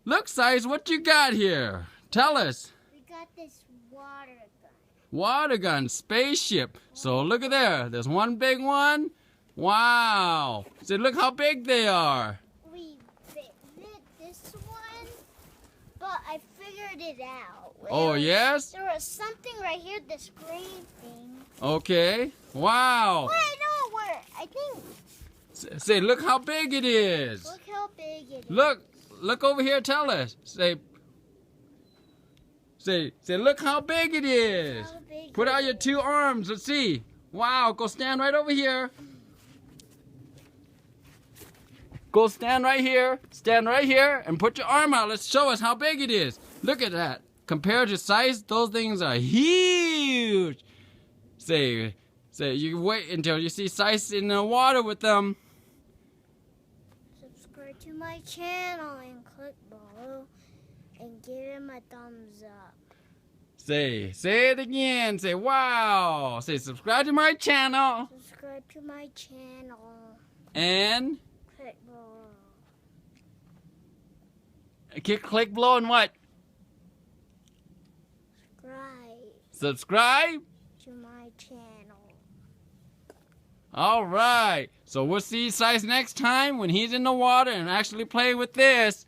Look, Size, what you got here? Tell us. We got this water gun. Water gun, spaceship. So look at there. There's one big one. Wow. So look how big they are. We fit this one, but I figured it out. Oh, yes? There was something right here, this green thing. Okay. Wow. Wait, no, where? I think. Say, look how big it is. Look how big it is. Look over here. Tell us. Say, look how big it is. How big Put it out your is. 2 arms. Let's see. Wow. Go stand right over here. Go stand right here. Stand right here and put your arm out. Let's show us how big it is. Look at that. Compared to Size, those things are huge. Say, you wait until you see Size in the water with them. Subscribe to my channel and click below and give him a thumbs up. Say it again. Say, wow. Say, subscribe to my channel. Subscribe to my channel. And Click below. click below and what? Subscribe To my channel. All right. So we'll see Size next time when he's in the water and actually play with this.